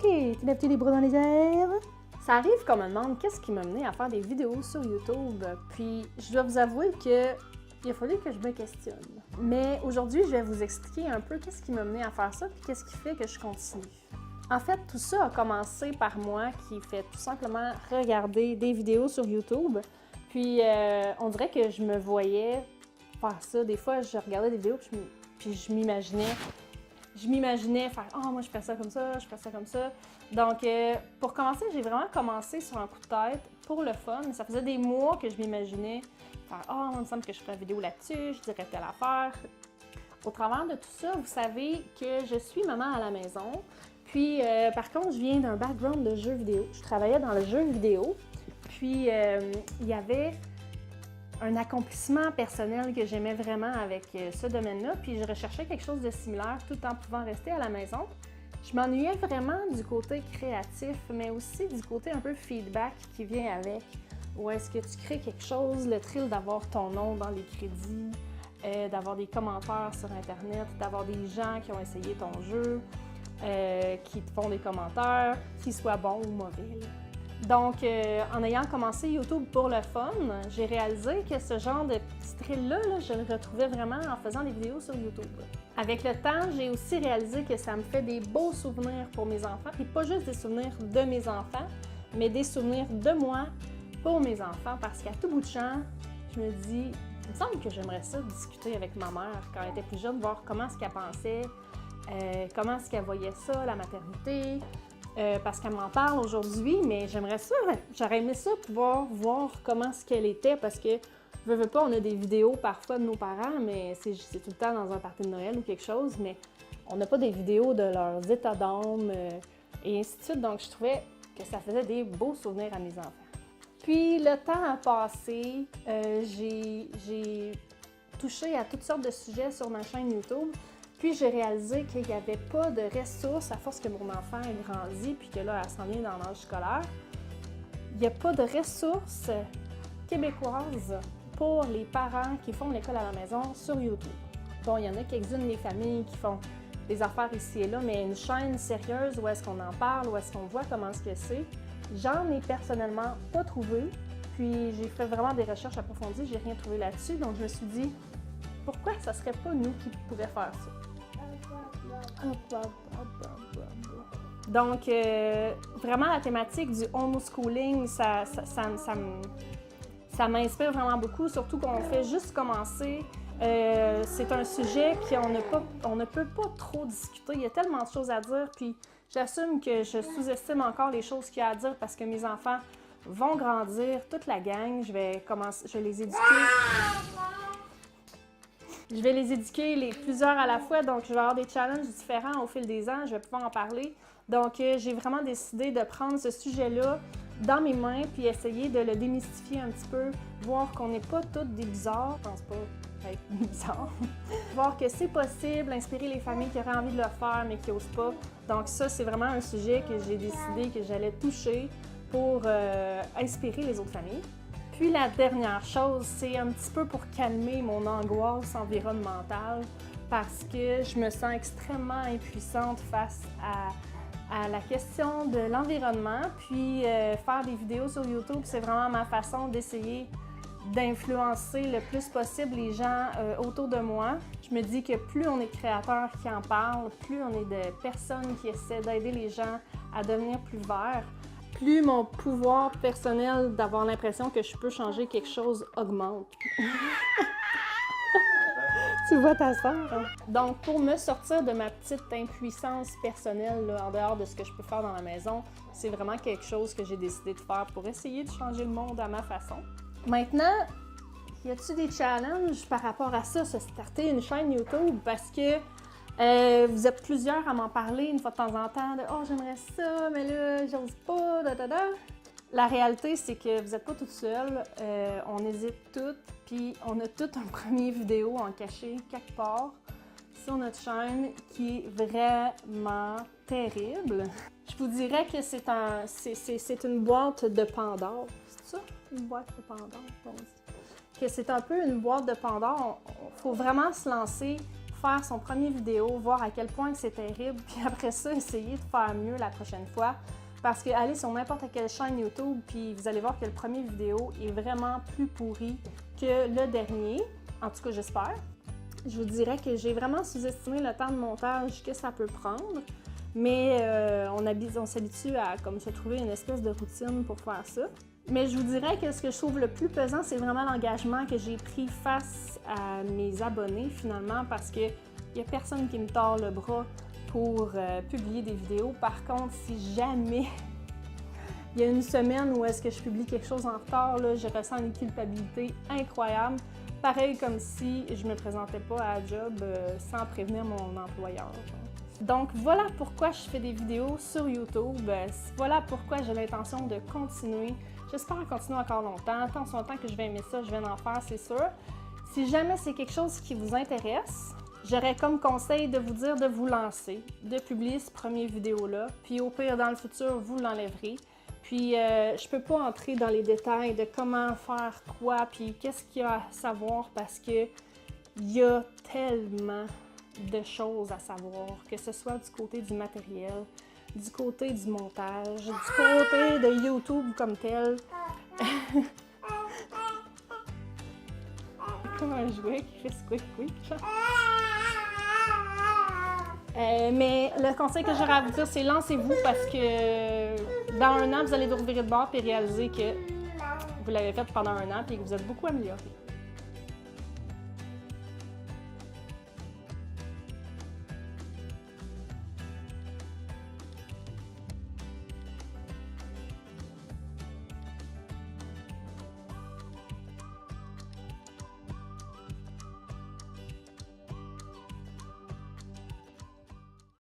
OK, tu lèves les bras dans les airs. Ça arrive qu'on me demande qu'est-ce qui m'a mené à faire des vidéos sur YouTube. Puis je dois vous avouer que il a fallu que je me questionne. Mais aujourd'hui, je vais vous expliquer un peu qu'est-ce qui m'a mené à faire ça puis qu'est-ce qui fait que je continue. En fait, tout ça a commencé par moi qui fait tout simplement regarder des vidéos sur YouTube. Puis on dirait que je me voyais faire ça. Des fois, je regardais des vidéos puis je m'imaginais faire « Ah, moi, je fais ça comme ça, je fais ça comme ça. » Donc, pour commencer, j'ai vraiment commencé sur un coup de tête pour le fun. Ça faisait des mois que je m'imaginais faire « Ah, il me semble que je ferais une vidéo là-dessus, je dirais telle affaire. » Au travers de tout ça, vous savez que je suis maman à la maison. Puis, par contre, je viens d'un background de jeux vidéo. Je travaillais dans le jeu vidéo. Puis, il y avait un accomplissement personnel que j'aimais vraiment avec ce domaine-là, puis je recherchais quelque chose de similaire tout en pouvant rester à la maison. Je m'ennuyais vraiment du côté créatif, mais aussi du côté un peu feedback qui vient avec. Où est-ce que tu crées quelque chose, le thrill d'avoir ton nom dans les crédits, d'avoir des commentaires sur Internet, d'avoir des gens qui ont essayé ton jeu, qui te font des commentaires, qu'ils soient bons ou mauvais. Donc, en ayant commencé YouTube pour le fun, j'ai réalisé que ce genre de petit thrill-là, je le retrouvais vraiment en faisant des vidéos sur YouTube. Avec le temps, j'ai aussi réalisé que ça me fait des beaux souvenirs pour mes enfants, et pas juste des souvenirs de mes enfants, mais des souvenirs de moi pour mes enfants, parce qu'à tout bout de champ, je me dis, il me semble que j'aimerais ça discuter avec ma mère quand elle était plus jeune, voir comment est-ce qu'elle pensait, comment est-ce qu'elle voyait ça, la maternité. Parce qu'elle m'en parle aujourd'hui, mais j'aurais aimé ça pouvoir voir comment est-ce qu'elle était, parce que, veux pas, on a des vidéos parfois de nos parents, mais c'est tout le temps dans un party de Noël ou quelque chose, mais on n'a pas des vidéos de leurs états d'âme et ainsi de suite, donc je trouvais que ça faisait des beaux souvenirs à mes enfants. Puis le temps a passé, j'ai touché à toutes sortes de sujets sur ma chaîne YouTube. Puis j'ai réalisé qu'il n'y avait pas de ressources à force que mon enfant ait grandi puis que là, elle s'en vient dans l'âge scolaire. Il n'y a pas de ressources québécoises pour les parents qui font l'école à la maison sur YouTube. Bon, il y en a quelques-unes des familles qui font des affaires ici et là, mais une chaîne sérieuse où est-ce qu'on en parle, où est-ce qu'on voit comment ce que c'est, j'en ai personnellement pas trouvé. Puis j'ai fait vraiment des recherches approfondies, j'ai rien trouvé là-dessus, donc je me suis dit, pourquoi ça serait pas nous qui pouvions faire ça? Donc, vraiment, la thématique du homeschooling, ça m'inspire vraiment beaucoup, surtout qu'on fait juste commencer. C'est un sujet qu'on ne peut pas trop discuter. Il y a tellement de choses à dire, puis j'assume que je sous-estime encore les choses qu'il y a à dire parce que mes enfants vont grandir, toute la gang. Je vais les éduquer. Je vais les éduquer plusieurs à la fois, donc je vais avoir des challenges différents au fil des ans, je vais pouvoir en parler. Donc, j'ai vraiment décidé de prendre ce sujet-là dans mes mains puis essayer de le démystifier un petit peu, voir qu'on n'est pas toutes des bizarres, je pense pas être bizarre. Voir que c'est possible, inspirer les familles qui auraient envie de le faire mais qui n'osent pas. Donc ça, c'est vraiment un sujet que j'ai décidé que j'allais toucher pour inspirer les autres familles. Puis la dernière chose, c'est un petit peu pour calmer mon angoisse environnementale parce que je me sens extrêmement impuissante face à la question de l'environnement. Puis faire des vidéos sur YouTube, c'est vraiment ma façon d'essayer d'influencer le plus possible les gens autour de moi. Je me dis que plus on est de créateurs qui en parlent, plus on est de personnes qui essaient d'aider les gens à devenir plus verts, plus mon pouvoir personnel d'avoir l'impression que je peux changer quelque chose augmente. Tu vois ta sœur? Hein? Donc, pour me sortir de ma petite impuissance personnelle, là, en dehors de ce que je peux faire dans la maison, c'est vraiment quelque chose que j'ai décidé de faire pour essayer de changer le monde à ma façon. Maintenant, y a-t-il des challenges par rapport à ça, se starter une chaîne YouTube? Parce que vous êtes plusieurs à m'en parler une fois de temps en temps de « Oh, j'aimerais ça, mais là, j'ose pas, da da da ». La réalité, c'est que vous n'êtes pas toutes seules, on hésite toutes, puis on a toutes un premier vidéo en caché quelque part sur notre chaîne qui est vraiment terrible. Je vous dirais que c'est une boîte de Pandore. C'est ça? Une boîte de Pandore, on dit. Que c'est un peu une boîte de Pandore. Il faut vraiment se lancer, faire son premier vidéo, voir à quel point c'est terrible, puis après ça, essayer de faire mieux la prochaine fois. Parce que allez sur n'importe quelle chaîne YouTube, puis vous allez voir que le premier vidéo est vraiment plus pourri que le dernier. En tout cas, j'espère. Je vous dirais que j'ai vraiment sous-estimé le temps de montage que ça peut prendre. Mais on s'habitue à comme, se trouver une espèce de routine pour faire ça. Mais je vous dirais que ce que je trouve le plus pesant, c'est vraiment l'engagement que j'ai pris face à mes abonnés finalement, parce qu'il n'y a personne qui me tord le bras pour publier des vidéos. Par contre, si jamais il y a une semaine où est-ce que je publie quelque chose en retard, là, je ressens une culpabilité incroyable. Pareil comme si je me présentais pas à la job sans prévenir mon employeur. Donc voilà pourquoi je fais des vidéos sur YouTube. Voilà pourquoi j'ai l'intention de continuer. J'espère continuer encore longtemps. Tant son temps que je vais aimer ça, je vais en faire, c'est sûr. Si jamais c'est quelque chose qui vous intéresse, j'aurais comme conseil de vous dire de vous lancer, de publier ce premier vidéo-là, puis au pire, dans le futur, vous l'enlèverez. Puis, je peux pas entrer dans les détails de comment faire quoi, puis qu'est-ce qu'il y a à savoir, parce que il y a tellement de choses à savoir, que ce soit du côté du matériel, du côté du montage, du côté de YouTube comme tel. Comme un jouet qui fait squeak squeak, genre. Mais le conseil que j'aurais à vous dire, c'est lancez-vous, parce que dans un an, vous allez vous revirer de bord et réaliser que vous l'avez fait pendant un an et que vous êtes beaucoup amélioré.